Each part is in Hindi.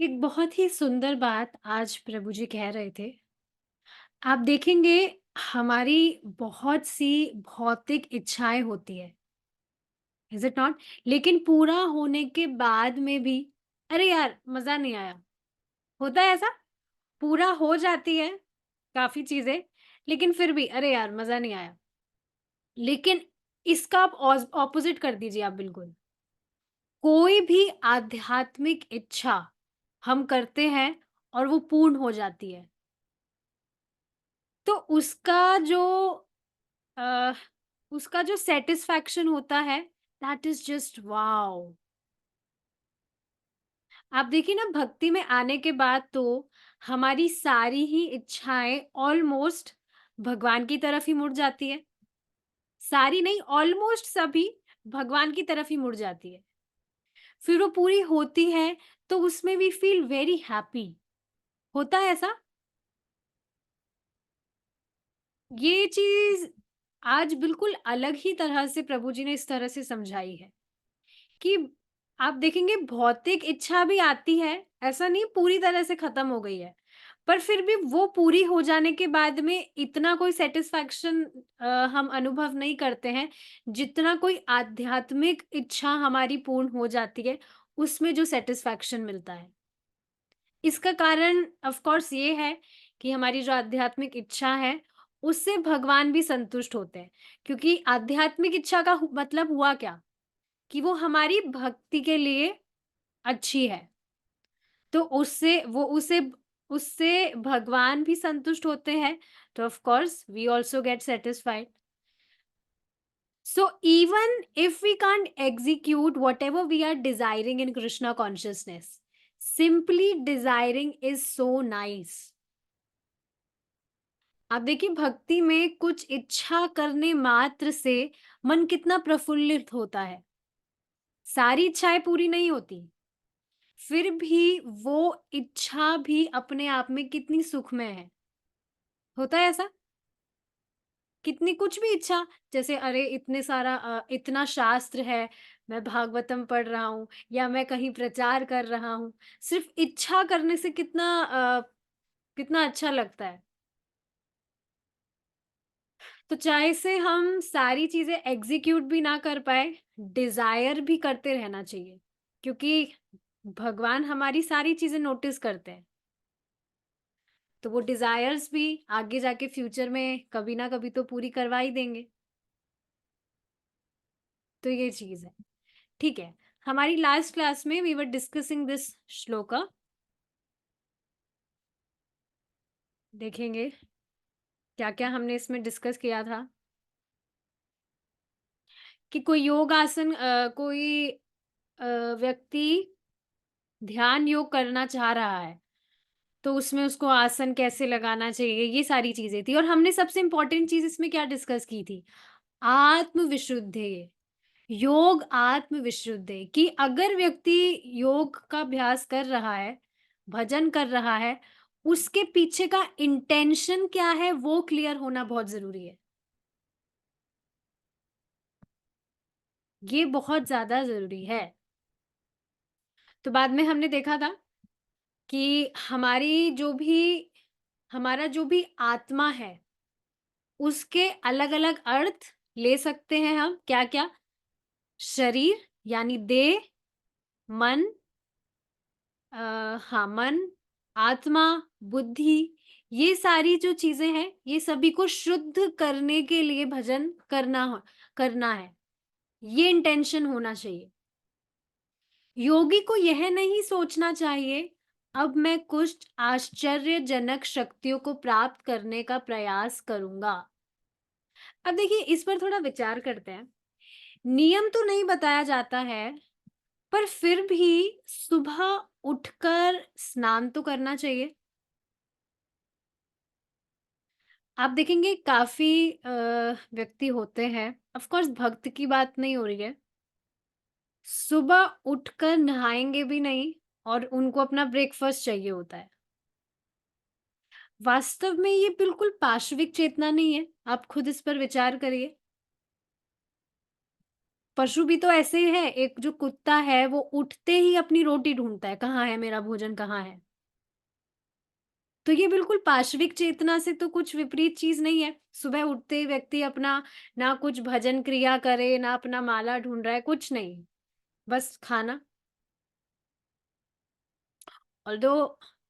एक बहुत ही सुंदर बात आज प्रभु जी कह रहे थे। आप देखेंगे हमारी बहुत सी भौतिक इच्छाएँ होती है, इज़ इट नॉट? लेकिन पूरा होने के बाद में भी अरे यार मज़ा नहीं आया, होता है ऐसा? पूरा हो जाती है काफ़ी चीज़ें, लेकिन फिर भी अरे यार मज़ा नहीं आया। लेकिन इसका आप ऑपोज़िट कर दीजिए आप बिल्कुल। कोई भी आध्यात्मिक इच्छा हम करते हैं और वो पूर्ण हो जाती है। तो अ, उसका जो सैटिस्फैक्शन होता है दैट इज़ जस्ट वॉव! आप देखिए ना भक्ति में आने के बाद तो हमारी सारी ही इच्छाएँ ऑलमोस्ट भगवान की तरफ ही मुड़ जाती है। सारी नहीं ऑलमोस्ट सभी भगवान की तरफ ही मुड़ जाती है। फिर वो पूरी होती है तो उसमें वी फील वेरी हैप्पी। होता है ऐसा? ये चीज़ आज बिल्कुल अलग ही तरह से प्रभु जी ने इस तरह से समझाई है कि आप देखेंगे भौतिक इच्छा भी आती है, ऐसा नहीं पूरी तरह से खत्म हो गई है। पर फिर भी वो पूरी हो जाने के बाद में इतना कोई सैटिस्फैक्शन हम अनुभव नहीं करते हैं, जितना कोई आध्यात्मिक इच्छा हमारी पूर्ण हो जाती है, उसमें जो सैटिस्फैक्शन मिलता है। इसका कारण ऑफ कोर्स ये है कि हमारी जो आध्यात्मिक इच्छा है, उससे भगवान भी संतुष्ट होते हैं। क्योंकि आध्यात्मिक इच्छा का मतलब हुआ क्या? कि वो हमारी भक्ति के लिए अच्छी है। तो उससे भगवान भी संतुष्ट होते हैं, तो of course we also get satisfied. So even if we can't execute whatever we are desiring in Krishna consciousness, simply desiring is so nice. आप देखिए भक्ति में कुछ इच्छा करने मात्र से मन कितना प्रफुल्लित होता है। सारी इच्छाएं पूरी नहीं होती, फिर भी वो इच्छा भी अपने आप में कितनी सुखमय है। होता है ऐसा? कितनी कुछ भी इच्छा जैसे अरे इतना शास्त्र है, मैं भागवतम पढ़ रहा हूँ या मैं कहीं प्रचार कर रहा हूँ, सिर्फ इच्छा करने से कितना अच्छा लगता है। तो चाहे से हम सारी चीज़ें एग्ज़ीक्यूट भी ना कर पाएँ, डिज़ायर भी करते रहना चाहिए, क्योंकि भगवान हमारी सारी चीज़ें नोटिस करते हैं। तो वो डिज़ायर्स भी आगे जाके फ्यूचर में कभी ना कभी तो पूरी करवा ही देंगे। तो ये चीज़ है। ठीक है, हमारी लास्ट क्लास में we were discussing this shloka. देखेंगे क्या-क्या हमने इसमें डिस्कस किया था कि कोई व्यक्ति ध्यान योग करना चाह रहा है, तो उसमें उसको आसन कैसे लगाना चाहिए, ये सारी चीज़ें थी और हमने सबसे इम्पोर्टेंट चीज़ इसमें क्या डिस्कस की थी? आत्मविशुद्धि। योग आत्मविशुद्धि कि अगर व्यक्ति योग का अभ्यास कर रहा है, भजन कर रहा है, उसके पीछे का इंटेंशन क्या है वो क्लियर होना बहुत ज़रूरी है। ये बहुत ज़्यादा ज़रूरी है। तो बाद में हमने देखा था कि हमारा जो भी आत्मा है, उसके अलग-अलग अर्थ ले सकते हैं हम। क्या-क्या? शरीर यानी देह, मन हाँ, मन, आत्मा, बुद्धि ये सारी जो चीज़ें हैं, ये सभी को शुद्ध करने के लिए करना है। ये इंटेंशन होना चाहिए। योगी को यह नहीं सोचना चाहिए, अब मैं कुछ आश्चर्यजनक शक्तियों को प्राप्त करने का प्रयास करूँगा। अब देखिए इस पर थोड़ा विचार करते हैं। नियम तो नहीं बताया जाता है, पर फिर भी सुबह उठकर स्नान तो करना चाहिए। आप देखेंगे काफ़ी व्यक्ति होते हैं, ऑफ़ कोर्स भक्त की बात नहीं हो रही है, सुबह उठकर नहाएँगे भी नहीं और उनको अपना ब्रेकफ़ास्ट चाहिए होता है। वास्तव में ये बिल्कुल पाशविक चेतना नहीं है, आप खुद इस पर विचार करिए। पशु भी तो ऐसे ही है, एक जो कुत्ता है वो उठते ही अपनी रोटी ढूँढता है, कहाँ है मेरा भोजन कहाँ है? तो ये बिल्कुल पाशविक चेतना से तो कुछ विपरीत चीज़ नहीं है। सुबह उठते ही व्यक्ति अपना ना कुछ भजन क्रिया करे, ना अपना माला ढूँढ रहा है, कुछ नहीं, बस खाना। ऑल्दो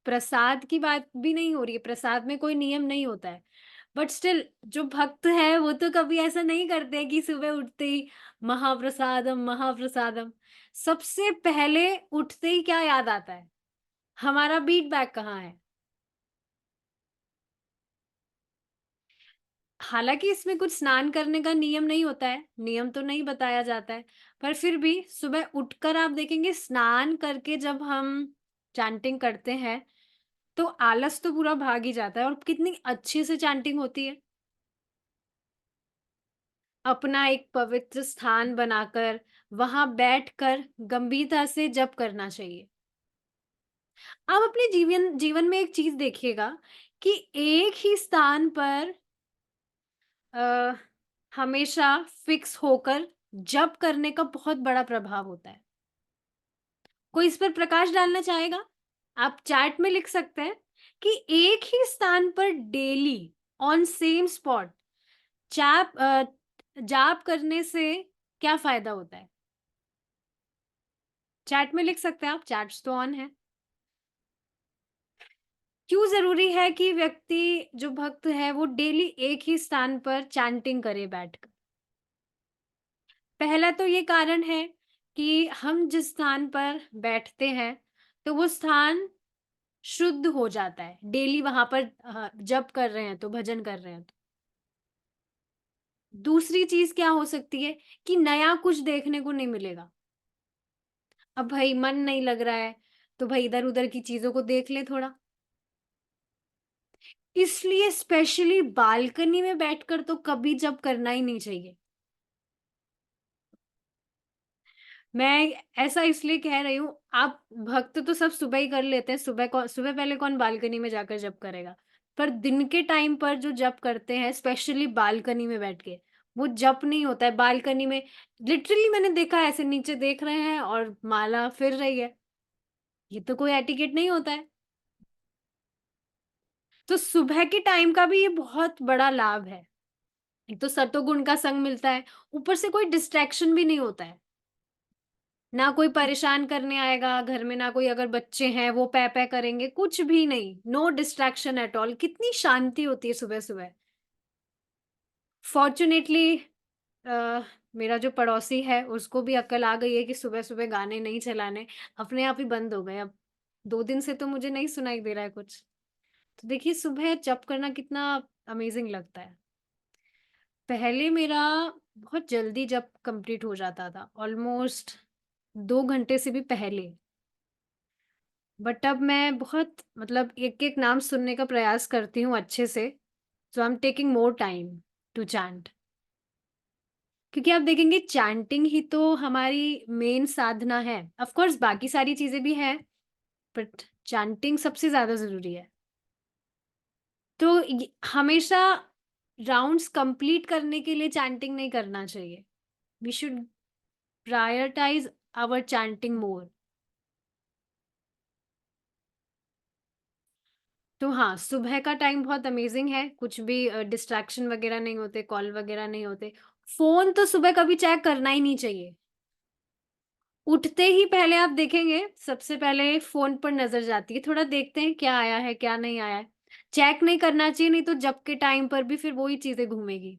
प्रसाद की बात भी नहीं हो रही है, प्रसाद में कोई नियम नहीं होता है। बट स्टिल जो भक्त है वो तो कभी ऐसा नहीं करते हैं कि सुबह उठते ही महाप्रसादम, महाप्रसादम। सबसे पहले उठते ही क्या याद आता है? हमारा बीट बैग कहाँ है? हालाँकि इसमें कुछ स्नान करने का नियम नहीं होता है, नियम तो नहीं बताया जाता है, पर फिर भी सुबह उठकर आप देखेंगे स्नान करके जब हम चैंटिंग करते हैं, तो आलस तो पूरा भाग ही जाता है और कितनी अच्छे से चैंटिंग होती है। अपना एक पवित्र स्थान बनाकर, वहाँ बैठकर गंभीरता से जप करना चाहिए। आप अपने जीवन जीवन में एक चीज़ देखिएगा कि एक ही स्थान पर अ, हमेशा फिक्स होकर जप करने का बहुत बड़ा प्रभाव होता है। कोई इस पर प्रकाश डालना चाहेगा? आप चैट में लिख सकते हैं कि एक ही स्थान पर डेली ऑन सेम स्पॉट जाप करने से क्या फ़ायदा होता है? चैट में लिख सकते हैं आप, चैट्स तो ऑन है। क्यों ज़रूरी है कि व्यक्ति जो भक्त है वो डेली एक ही स्थान पर चैंटिंग करे बैठकर? पहला तो ये कारण है कि हम जिस स्थान पर बैठते हैं, तो वो स्थान शुद्ध हो जाता है। डेली वहाँ पर जप कर रहे हैं तो, भजन कर रहे हैं तो। दूसरी चीज़ क्या हो सकती है कि नया कुछ देखने को नहीं मिलेगा। अब भई मन नहीं लग रहा है, तो भई इधर-उधर की चीज़ों को देख लें थोड़ा। इसलिए स्पेशली बालकनी में बैठकर तो कभी जप करना ही नहीं चाहिए। मैं ऐसा इसलिए कह रही हूँ, आप भक्त तो सब सुबह ही कर लेते हैं, सुबह पहले कौन बालकनी में जाकर जप करेगा? पर दिन के टाइम पर जो जप करते हैं, स्पेशली बालकनी में बैठ के, वो जप नहीं होता है। बालकनी में लिटरली मैंने देखा है ऐसे नीचे देख रहे हैं और माला फिर रही है। ये तो कोई एटिकेट नहीं होता है। तो सुबह के टाइम का भी ये बहुत बड़ा लाभ है। एक तो सतोगुण का संग मिलता है, ऊपर से कोई डिस्ट्रैक्शन भी नहीं होता है। ना कोई परेशान करने आएगा, घर में ना कोई अगर बच्चे हैं वो पै-पै करेंगे, कुछ भी नहीं, नो डिस्ट्रैक्शन एट ऑल। कितनी शांति होती है सुबह-सुबह। फॉर्च्यूनेटली अ, मेरा जो पड़ोसी है उसको भी अक्ल आ गई है कि सुबह-सुबह गाने नहीं चलाने, अपने आप ही बंद हो गए अब। 2 दिन से तो मुझे नहीं सुनाई दे रहा है कुछ। तो देखिए सुबह जप करना कितना अमेज़िंग लगता है। पहले मेरा बहुत जल्दी जप कंप्लीट हो जाता था, ऑलमोस्ट 2 घंटे से भी पहले। बट अब मैं बहुत मतलब एक-एक नाम सुनने का प्रयास करती हूँ अच्छे से, so I am taking more time to chant. क्योंकि आप देखेंगे चैंटिंग ही तो हमारी मेन साधना है। ऑफ कोर्स बाकी सारी चीज़ें भी हैं, बट चैंटिंग सबसे ज़्यादा ज़रूरी है। तो य हमेशा राउंड्स कंप्लीट करने के लिए चैंटिंग नहीं करना चाहिए। We should prioritise our chanting more. तो हाँ, सुबह का टाइम बहुत अमेज़िंग है, कुछ भी डिस्ट्रैक्शन वग़ैरह नहीं होते, कॉल वग़ैरह नहीं होते। फ़ोन तो सुबह कभी चेक करना ही नहीं चाहिए। उठते ही पहले आप देखेंगे, सबसे पहले फ़ोन पर नज़र जाती है, थोड़ा देखते हैं क्या आया है, क्या नहीं आया है। चेक नहीं करना चाहिए, नहीं तो जब के टाइम पर भी फिर वही चीज़ें घूमेगी।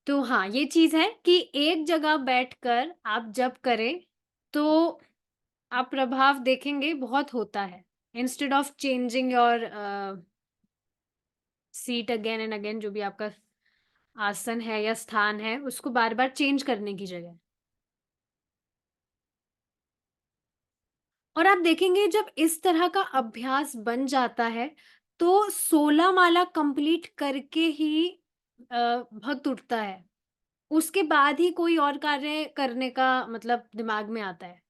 तो हाँ, ये चीज़ है कि एक जगह बैठकर आप जब करें, तो आप प्रभाव देखेंगे बहुत होता है। Instead of changing your seat again and again जो भी आपका आसन है या स्थान है, उसको बार-बार चेंज करने की जगह। और आप देखेंगे जब इस तरह का अभ्यास बन जाता है, तो 16 माला कंप्लीट करके ही भक्त उठता है। उसके बाद ही कोई और कार्य करने का मतलब दिमाग में आता है।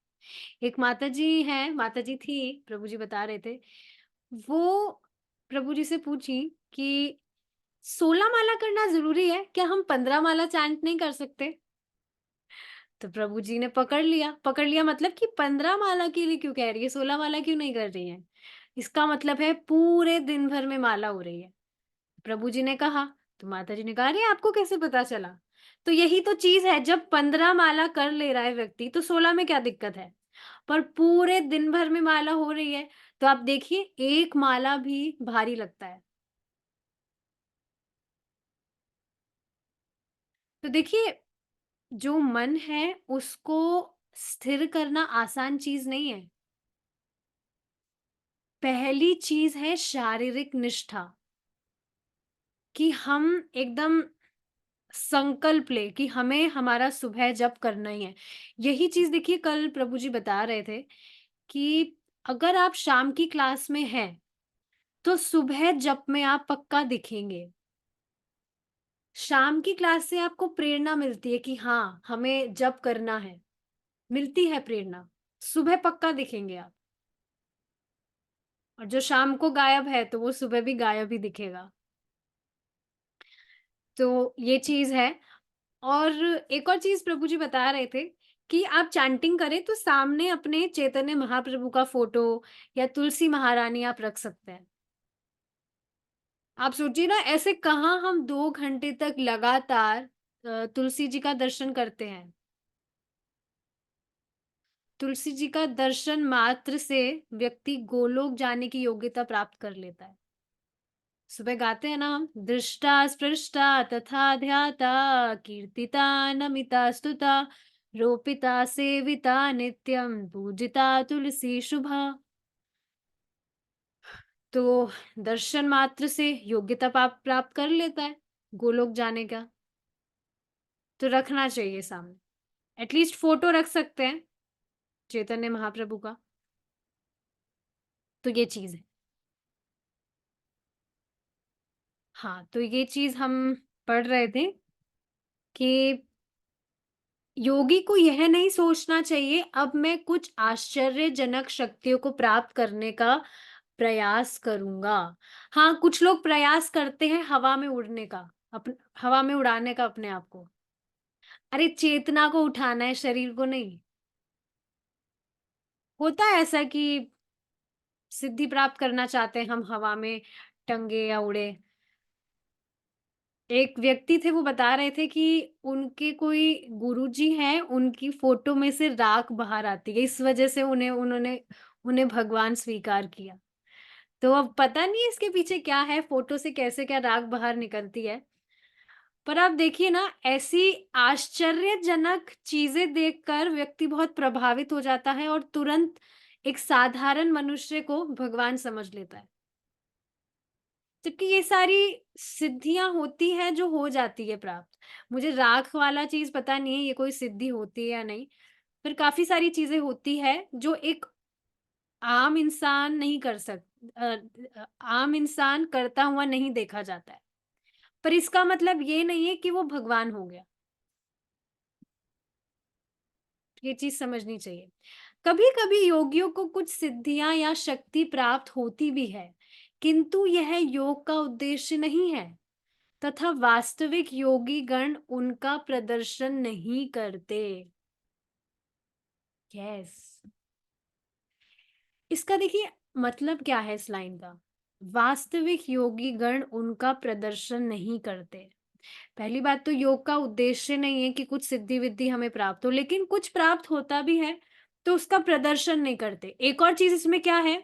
एक माताजी हैं, माताजी थी, प्रभु जी बता रहे थे, वो प्रभु जी से पूछी कि 16 माला करना ज़रूरी है? क्या हम 15 माला चैंट नहीं कर सकते? तो प्रभु जी ने पकड़ लिया मतलब कि 15 माला के लिए क्यों कह रही है, 16 माला क्यों नहीं कर रही है? इसका मतलब है पूरे दिन भर में माला हो रही है। प्रभु जी ने कहा, तो माता जी ने कहा, "अरे! आपको कैसे पता चला?" तो यही तो चीज़ है, जब 15 माला कर ले रहा है व्यक्ति, तो 16 में क्या दिक्कत है? पर पूरे दिन भर में माला हो रही है, तो आप देखिए एक माला भी भारी लगता है। तो देखिए, जो मन है उसको स्थिर करना आसान चीज़ नहीं है। पहली चीज़ है शारीरिक निष्ठा, कि हम एकदम संकल्प लें कि हमें हमारा सुबह जप करना ही है। यही चीज़ देखिए कल प्रभु जी बता रहे थे कि अगर आप शाम की क्लास में हैं, तो सुबह जप में आप पक्का दिखेंगे। शाम की क्लास से आपको प्रेरणा मिलती है कि हाँ, हमें जप करना है, मिलती है प्रेरणा। सुबह पक्का दिखेंगे आप, और जो शाम को गायब है, तो वो सुबह भी गायब ही दिखेगा। तो ये चीज़ है। और एक और चीज़ प्रभु जी बता रहे थे कि आप चैंटिंग करें तो सामने अपने चैतन्य महाप्रभु का फ़ोटो या तुलसी महारानी आप रख सकते हैं। आप सोचिए ना, ऐसे कहाँ हम 2 घंटे तक लगातार तुलसी जी का दर्शन करते हैं। तुलसी जी का दर्शन मात्र से व्यक्ति गोलोक जाने की योग्यता प्राप्त कर लेता है। सुबह गाते हैं ना हम, दृष्टा स्पृष्टा तथा ध्याता, कीर्तिता नमिता स्तुता, रोपिता सेविता नित्यम, पूजिता तुलसी शुभा। तो दर्शन मात्र से योग्यता प्राप्त कर लेता है गोलोक जाने का। तो रखना चाहिए सामने, एटलीस्ट फोटो रख सकते हैं चैतन्य महाप्रभु का। तो ये चीज है। हाँ, तो ये चीज हम पढ़ रहे थे कि योगी को यह नहीं सोचना चाहिए अब मैं कुछ आश्चर्यजनक शक्तियों को प्राप्त करने का प्रयास करूंगा। हाँ, कुछ लोग प्रयास करते हैं हवा में उड़ने का, हवा में उड़ाने का अपने आप को। अरे चेतना को उठाना है, शरीर को नहीं। होता है ऐसा कि सिद्धि प्राप्त करना चाहते हैं हम, हवा में टंगे या उड़े। एक व्यक्ति थे, वो बता रहे थे कि उनके कोई गुरुजी हैं, उनकी फ़ोटो में से राख बाहर आती है, इस वज़ह से उन्हें भगवान स्वीकार किया। तो अब पता नहीं इसके पीछे क्या है, फ़ोटो से कैसे क्या राख बाहर निकलती है। पर आप देखिए ना, ऐसी आश्चर्यजनक चीज़ें देखकर व्यक्ति बहुत प्रभावित हो जाता है और तुरंत एक साधारण मनुष्य को भगवान समझ लेता है। जबकि ये सारी सिद्धियाँ होती हैं जो हो जाती है प्राप्त। मुझे राख वाला चीज़ पता नहीं है ये कोई सिद्धि होती है या नहीं, पर काफ़ी सारी चीज़ें होती हैं जो एक आम इंसान नहीं कर आम इंसान करता हुआ नहीं देखा जाता है। पर इसका मतलब ये नहीं है कि वो भगवान हो गया। ये चीज़ समझनी चाहिए। कभी-कभी योगियों को कुछ सिद्धियाँ या शक्ति प्राप्त होती भी है, किंतु यह योग का उद्देश्य नहीं है। तथा वास्तविक योगी गण उनका प्रदर्शन नहीं करते। यस, इसका देखिए मतलब क्या है इस लाइन का। वास्तविक योगी गण उनका प्रदर्शन नहीं करते। पहली बात तो योग का उद्देश्य नहीं है कि कुछ सिद्धि विद्धि हमें प्राप्त हो, लेकिन कुछ प्राप्त होता भी है तो उसका प्रदर्शन नहीं करते। एक और चीज इसमें क्या है,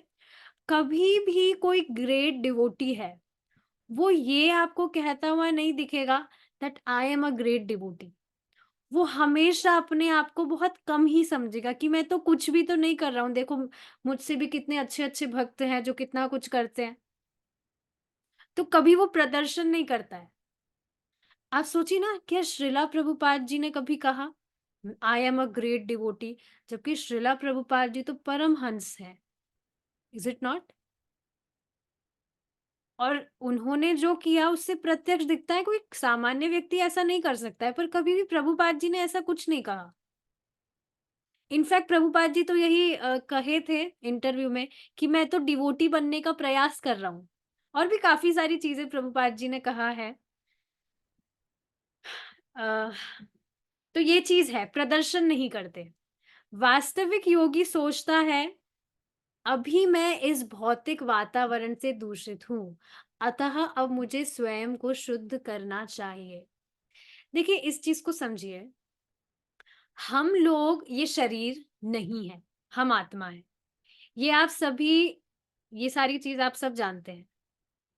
कभी भी कोई ग्रेट डिवोटी है, वो ये आपको कहता हुआ नहीं दिखेगा that I am a great devotee. वो हमेशा अपने आप को बहुत कम ही समझेगा कि मैं तो कुछ भी तो नहीं कर रहा हूँ, देखो मुझसे भी कितने अच्छे-अच्छे भक्त हैं जो कितना कुछ करते हैं। तो कभी वो प्रदर्शन नहीं करता है। आप सोचिए ना, क्या श्रीला प्रभुपाद जी ने कभी कहा, I am a great devotee, जबकि श्रीला प्रभुपाद जी तो परमहंस हैं, इज़ इट नॉट? और उन्होंने जो किया उससे प्रत्यक्ष दिखता है कोई सामान्य व्यक्ति ऐसा नहीं कर सकता है, पर कभी भी प्रभुपाद जी ने ऐसा कुछ नहीं कहा। इनफैक्ट प्रभुपाद जी तो यही कहे थे इंटरव्यू में कि मैं तो डिवोटी बनने का प्रयास कर रहा हूँ। और भी काफ़ी सारी चीज़ें प्रभुपाद जी ने कहा है। अ, तो ये चीज़ है, प्रदर्शन नहीं करते। वास्तविक योगी सोचता है, अभी मैं इस भौतिक वातावरण से दूषित हूँ, अतः अब मुझे स्वयं को शुद्ध करना चाहिए। देखिए, इस चीज़ को समझिए, हम लोग ये शरीर नहीं है, हम आत्मा हैं। ये आप सभी ये सारी चीज़ आप सब जानते हैं।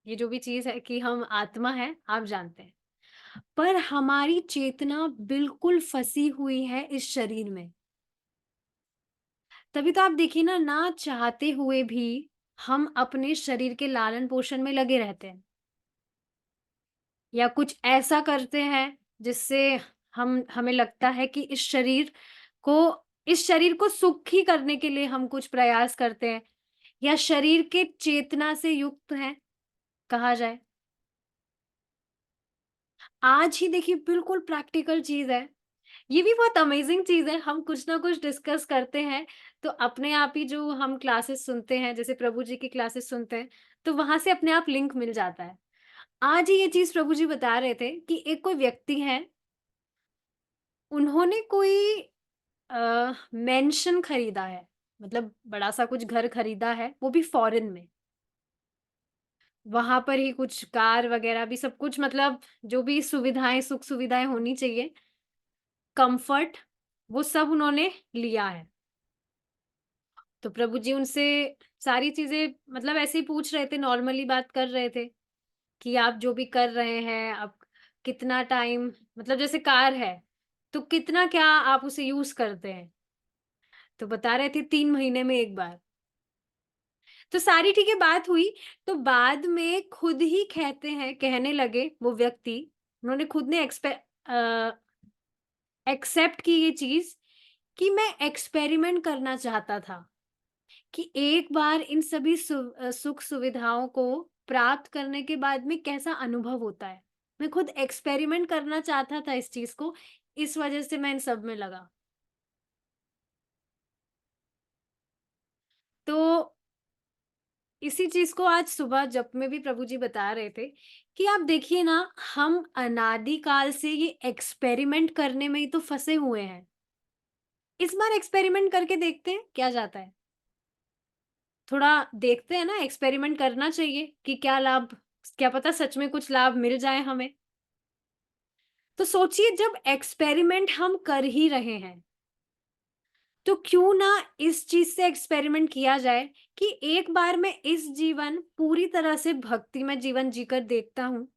ये जो भी चीज़ है कि हम आत्मा हैं, आप जानते हैं। पर हमारी चेतना बिल्कुल फँसी हुई है इस शरीर में। तभी तो आप देखिए ना, ना चाहते हुए भी हम अपने शरीर के लालन-पोषण में लगे रहते हैं या कुछ ऐसा करते हैं जिससे हम हमें लगता है कि को इस शरीर को सुखी करने के लिए हम कुछ प्रयास करते हैं या शरीर के चेतना से युक्त हैं, कहा जाए। आज ही देखिए, बिल्कुल प्रैक्टिकल चीज़ है। ये भी बहुत अमेज़िंग चीज़ है, हम कुछ ना कुछ डिस्कस करते हैं, तो अपने आप ही जो हम क्लासेस सुनते हैं, जैसे प्रभु जी की क्लासेस सुनते हैं, तो वहाँ से अपने आप लिंक मिल जाता है। आज ही ये चीज़ प्रभु जी बता रहे थे कि एक कोई व्यक्ति हैं, उन्होंने कोई मैंशन खरीदा है, मतलब बड़ा-सा कुछ घर खरीदा है, वो भी फ़ॉरेन में। वहाँ पर ही कुछ कार वग़ैरह भी सब कुछ, मतलब जो भी सुविधाएँ, सुख-सुविधाएँ होनी चाहिए, कम्फ़र्ट, वो सब उन्होंने लिया है। तो प्रभु जी उनसे सारी चीज़ें मतलब ऐसे ही पूछ रहे थे, नॉर्मली बात कर रहे थे कि आप जो भी कर रहे हैं, आप कितना टाइम, मतलब जैसे कार है, तो कितना क्या आप उसे यूज़ करते हैं? तो बता रहे थे 3 महीने में 1 बार। तो सारी ठीक है बात हुई, तो बाद में खुद ही कहने लगे वो व्यक्ति, उन्होंने खुद ने एक्सेप्ट की ये चीज़ कि मैं एक्सपेरिमेंट करना चाहता था। कि एक बार इन सभी सुख-सुविधाओं को प्राप्त करने के बाद में कैसा अनुभव होता है। मैं खुद एक्सपेरिमेंट करना चाहता था इस चीज़ को, इस वज़ह से मैं इन सब में लगा। तो इसी चीज़ को आज सुबह जप में भी प्रभु जी बता रहे थे कि आप देखिए ना, हम अनादि काल से ये एक्सपेरिमेंट करने में ही तो फँसे हुए हैं। इस बार एक्सपेरिमेंट करके देखते हैं, क्या जाता है? थोड़ा देखते हैं ना, एक्सपेरिमेंट करना चाहिए कि क्या पता सच में कुछ लाभ मिल जाए हमें। तो सोचिए, जब एक्सपेरिमेंट हम कर ही रहे हैं, तो क्यों ना इस चीज़ से एक्सपेरिमेंट किया जाए कि एक बार मैं इस जीवन पूरी तरह से भक्ति में जीवन जीकर देखता हूँ,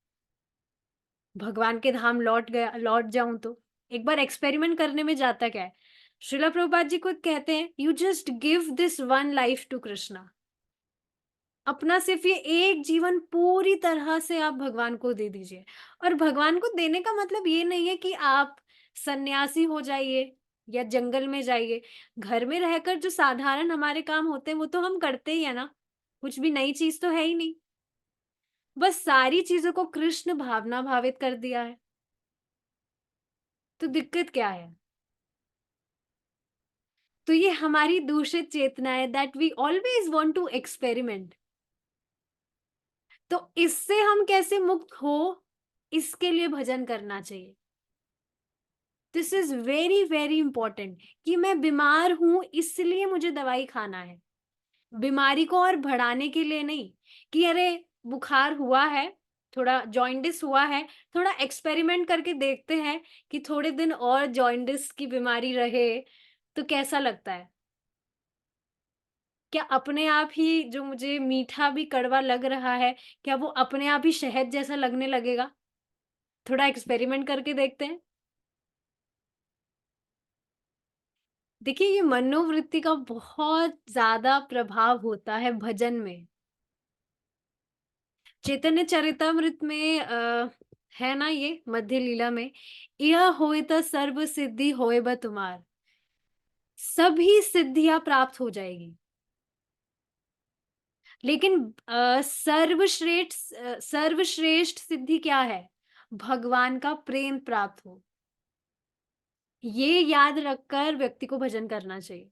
भगवान के धाम लौट जाऊँ तो। एक बार एक्सपेरिमेंट करने में जाता क्या है? श्रील प्रभुपाद जी खुद कहते हैं, "you just give this one life to Krishna." अपना सिर्फ ये एक जीवन पूरी तरह से आप भगवान को दे दीजिए। और भगवान को देने का मतलब ये नहीं है कि आप सन्यासी हो जाइए या जंगल में जाइए। घर में रहकर जो साधारण हमारे काम होते हैं वो तो हम करते ही है ना, कुछ भी नई चीज तो है ही नहीं। बस सारी चीजों को कृष्ण भावना भावित कर दिया है, तो दिक्कत क्या है? तो ये हमारी दूषित चेतना है, that we always want to experiment. तो इससे हम कैसे मुक्त हो, इसके लिए भजन करना चाहिए। This is very very important कि मैं बीमार हूं इसलिए मुझे दवाई खाना है, बीमारी को और बढ़ाने के लिए नहीं। कि अरे, बुखार हुआ है, थोड़ा जॉइंडिस हुआ है, थोड़ा एक्सपेरिमेंट करके देखते हैं कि थोड़े दिन और जॉइंडिस की बीमारी रहे तो कैसा लगता है। क्या अपने आप ही जो मुझे मीठा भी कड़वा लग रहा है, क्या वो अपने आप ही शहद जैसा लगने लगेगा? थोड़ा एक्सपेरिमेंट करके देखते हैं। देखिए, ये मनोवृत्ति का बहुत ज़्यादा प्रभाव होता है भजन में। चैतन्य चरितामृत में है ना ये मध्य लीला में, "यह होए त सर्व सिद्धि होए ब तुम्हार।" सभी सिद्धियाँ प्राप्त हो जाएगी। लेकिन सर्वश्रेष्ठ सिद्धि क्या है? भगवान का प्रेम प्राप्त हो। ये याद रखकर व्यक्ति को भजन करना चाहिए।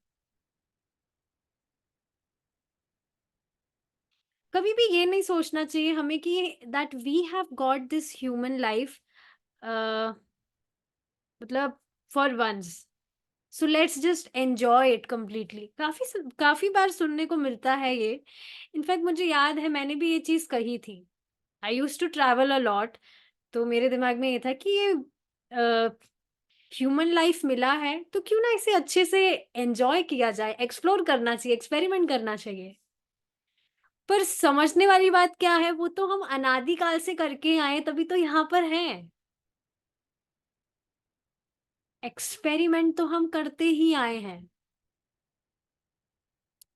कभी भी ये नहीं सोचना चाहिए हमें कि that we have got this human life मतलब for once, so let's just enjoy it completely. काफ़ी बार सुनने को मिलता है ये। इनफैक्ट मुझे याद है मैंने भी ये चीज़ कही थी। I used to travel a lot, तो मेरे दिमाग में ये था कि ये ह्यूमन लाइफ मिला है तो क्यों ना इसे अच्छे से एन्जॉय किया जाए, एक्सप्लोर करना चाहिए, एक्सपेरिमेंट करना चाहिए। पर समझने वाली बात क्या है, वो तो हम अनादि काल से करके आए तभी तो यहाँ पर हैं। एक्सपेरिमेंट तो हम करते ही आए हैं।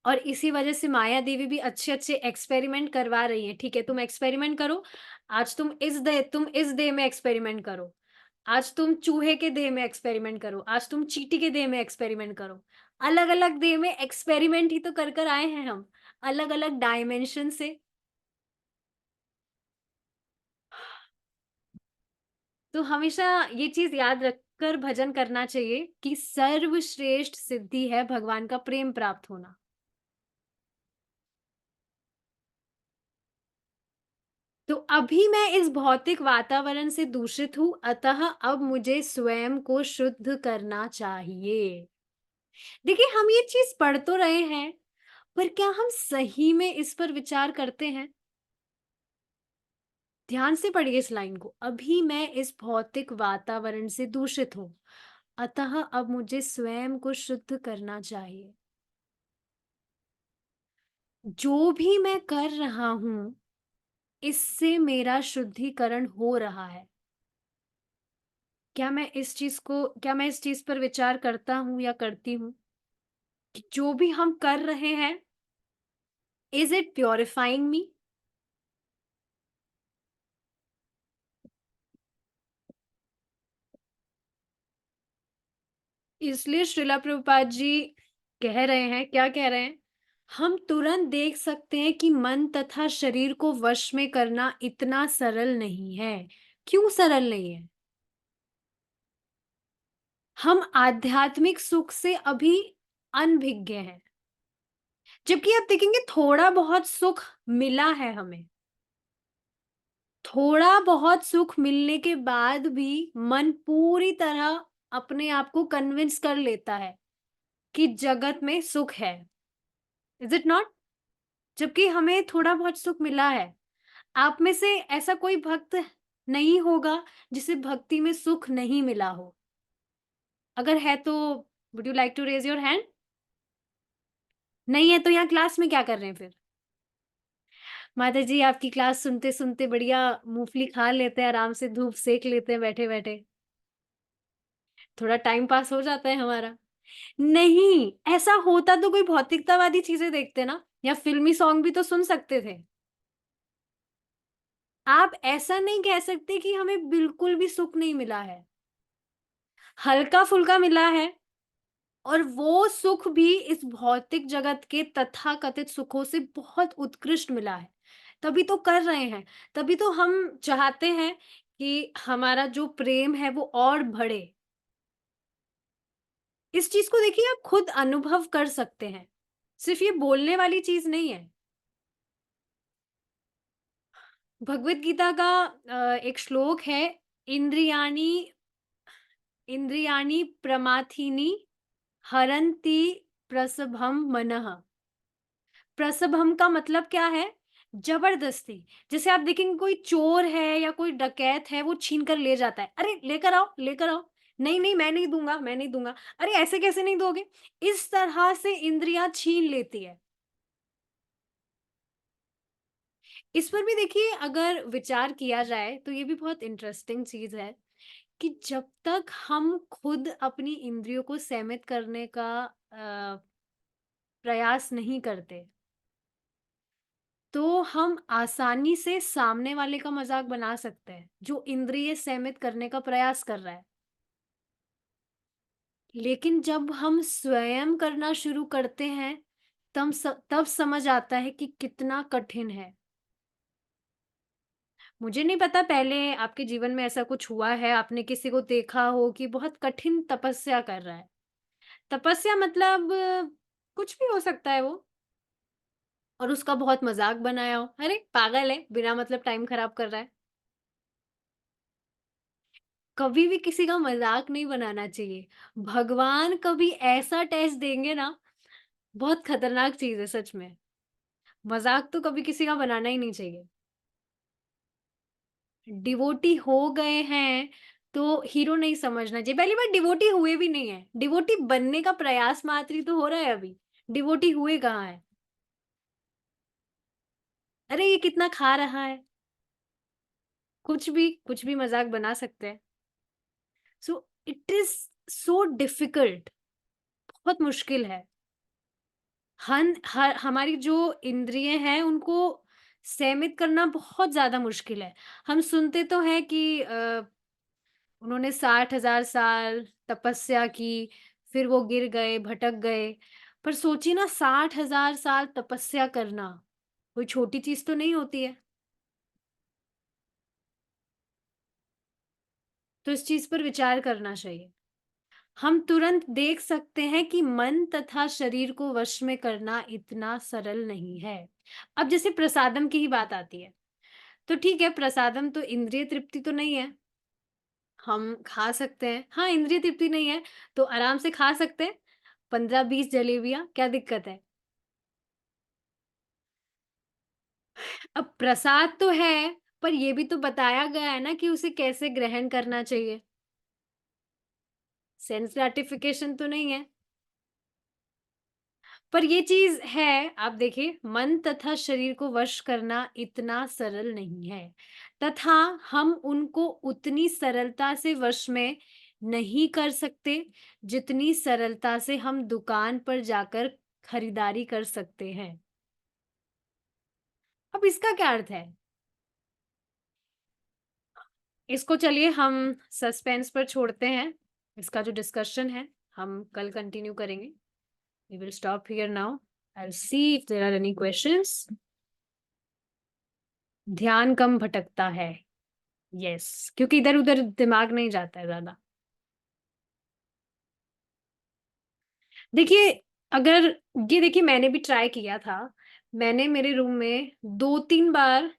और इसी वजह से माया देवी भी अच्छे-अच्छे एक्सपेरिमेंट करवा रही हैं। ठीक है, तुम एक्सपेरिमेंट करो, आज तुम इस देह में एक्सपेरिमेंट करो। आज तुम चूहे के देह में एक्सपेरिमेंट करो, आज तुम चींटी के देह में एक्सपेरिमेंट करो। अलग-अलग देह में एक्सपेरिमेंट ही तो कर आए हैं हम, अलग-अलग डायमेंशन से। तो हमेशा ये चीज़ याद रखकर भजन करना चाहिए कि सर्वश्रेष्ठ सिद्धि है भगवान का प्रेम प्राप्त होना। तो अभी मैं इस भौतिक वातावरण से दूषित हूँ, अतः अब मुझे स्वयं को शुद्ध करना चाहिए। देखिए, हम ये चीज़ पढ़ तो रहे हैं, पर क्या हम सही में इस पर विचार करते हैं? ध्यान से पढ़िए इस लाइन को। अभी मैं इस भौतिक वातावरण से दूषित हूँ, अतः अब मुझे स्वयं को शुद्ध करना चाहिए। जो भी मैं कर रहा हूँ, इससे मेरा शुद्धिकरण हो रहा है। क्या मैं इस चीज़ पर विचार करता हूँ या करती हूँ कि जो भी हम कर रहे हैं, इज़ इट प्यूरिफाइंग मी? इसलिए श्रीला प्रभुपाद जी कह रहे हैं, क्या कह रहे हैं? हम तुरंत देख सकते हैं कि मन तथा शरीर को वश में करना इतना सरल नहीं है। क्यों सरल नहीं है? हम आध्यात्मिक सुख से अभी अनभिज्ञ हैं। जबकि आप देखेंगे थोड़ा बहुत सुख मिला है हमें। थोड़ा बहुत सुख मिलने के बाद भी मन पूरी तरह अपने आप को कन्विंस कर लेता है कि जगत में सुख है। Is it not? जबकि हमें थोड़ा बहुत सुख मिला है। आप में से ऐसा कोई भक्त नहीं होगा जिसे भक्ति में सुख नहीं मिला हो। अगर है तो would you like to raise your hand? नहीं है तो यहाँ क्लास में क्या कर रहे हैं फिर? माताजी आपकी क्लास सुनते-सुनते बढ़िया मूँगफली खा लेते हैं, आराम से धूप सेक लेते हैं बैठे-बैठे। थोड़ा टाइम पास हो जाता है हमारा। नहीं, ऐसा होता तो कोई भौतिकतावादी चीज़ें देखते ना, या फ़िल्मी सॉन्ग भी तो सुन सकते थे। आप ऐसा नहीं कह सकते कि हमें बिल्कुल भी सुख नहीं मिला है। हल्का-फुल्का मिला है, और वो सुख भी इस भौतिक जगत के तथाकथित सुखों से बहुत उत्कृष्ट मिला है। तभी तो कर रहे हैं, तभी तो हम चाहते हैं कि हमारा जो प्रेम है वो और बढ़े। इस चीज़ को देखिए आप खुद अनुभव कर सकते हैं। सिर्फ़ ये बोलने वाली चीज़ नहीं है। भगवत गीता का एक श्लोक है, इंद्रियाणि इंद्रियाणि प्रमाथीनि हरन्ति प्रसभं मनः। प्रसभम का मतलब क्या है? ज़बरदस्ती। जैसे आप देखेंगे कोई चोर है या कोई डकैत है, वो छीन कर ले जाता है। "अरे! लेकर आओ, लेकर आओ।" "नहीं, नहीं, मैं नहीं दूँगा, मैं नहीं दूँगा।" "अरे! ऐसे कैसे नहीं दोगे?" इस तरह से इंद्रियाँ छीन लेती है। इस पर भी देखिए अगर विचार किया जाए तो ये भी बहुत इंटरेस्टिंग चीज़ है कि जब तक हम खुद अपनी इंद्रियों को सीमित करने का प्रयास नहीं करते, तो हम आसानी से सामने वाले का मज़ाक बना सकते हैं, जो इंद्रिय संयमित करने का प्रयास कर रहा है। लेकिन जब हम स्वयं करना शुरू करते हैं, तब समझ आता है कि कितना कठिन है। मुझे नहीं पता पहले आपके जीवन में ऐसा कुछ हुआ है, आपने किसी को देखा हो कि बहुत कठिन तपस्या कर रहा है। तपस्या मतलब कुछ भी हो सकता है वो। और उसका बहुत मज़ाक बनाया हो। अरे! पागल है, बिना मतलब टाइम खराब कर रहा है। कभी भी किसी का मज़ाक नहीं बनाना चाहिए। भगवान कभी ऐसा टेस्ट देंगे ना, बहुत खतरनाक चीज़ है सच में। मज़ाक तो कभी किसी का बनाना ही नहीं चाहिए। डिवोटी हो गए हैं, तो हीरो नहीं समझना चाहिए। पहली बात डिवोटी हुए भी नहीं हैं। डिवोटी बनने का प्रयास मात्र ही तो हो रहा है अभी। डिवोटी हुए कहाँ हैं? अरे! ये कितना खा रहा है। कुछ भी मज़ाक बना सकते हैं। So it is so difficult, बहुत मुश्किल है। हमारी जो इंद्रिय हैं उनको सहमित करना बहुत ज़्यादा मुश्किल है। हम सुनते तो हैं कि उन्होंने 60,000 साल तपस्या की, फिर वो गिर गए, भटक गए। पर सोचिए ना 60,000 साल तपस्या करना, कोई छोटी चीज़ तो नहीं होती है। तो इस चीज़ पर विचार करना चाहिए। हम तुरंत देख सकते हैं कि मन तथा शरीर को वश में करना इतना सरल नहीं है। अब जैसे प्रसादम की ही बात आती है, तो ठीक है प्रसादम तो इंद्रिय तृप्ति तो नहीं है, हम खा सकते हैं। हाँ, इंद्रिय तृप्ति नहीं है, तो आराम से खा सकते हैं, 15-20 जलेबियाँ, क्या दिक्कत है? अब प्रसाद तो है, पर ये भी तो बताया गया है ना कि उसे कैसे ग्रहण करना चाहिए। सेंस ग्रैटिफिकेशन तो नहीं है। पर ये चीज़ है, आप देखिए मन तथा शरीर को वश करना इतना सरल नहीं है, तथा हम उनको उतनी सरलता से वश में नहीं कर सकते, जितनी सरलता से हम दुकान पर जाकर खरीदारी कर सकते हैं। अब इसका क्या अर्थ है? इसको चलिए हम सस्पेंस पर छोड़ते हैं। इसका जो डिस्कशन है, हम कल कंटिन्यू करेंगे। We will stop here now. I'll see if there are any questions. ध्यान कम भटकता है। यस, क्योंकि इधर-उधर दिमाग नहीं जाता है ज़्यादा। देखिए, अगर ये देखिए मैंने भी ट्राई किया था। मैंने मेरे रूम में 2-3 बार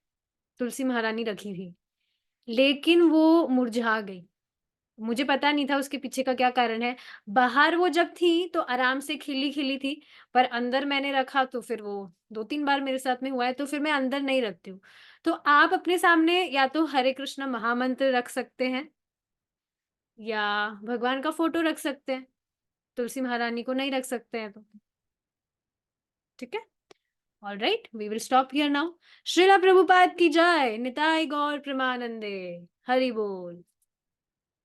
तुलसी महारानी रखी थी, लेकिन वो मुरझा गई। मुझे पता नहीं था उसके पीछे का क्या कारण है। बाहर वो जब थी तो आराम से खिली-खिली थी, पर अंदर मैंने रखा तो फिर वो 2-3 बार मेरे साथ में हुआ है, तो फिर मैं अंदर नहीं रखती हूँ। तो आप अपने सामने या तो हरे कृष्णा महामंत्र रख सकते हैं या भगवान का फ़ोटो रख सकते हैं। तुलसी महारानी को नहीं रख सकते हैं तो, ठीक है? Alright, we will stop here now. Srila Prabhupada की जय, निताई गौर प्रेमानंदे, हरि बोल।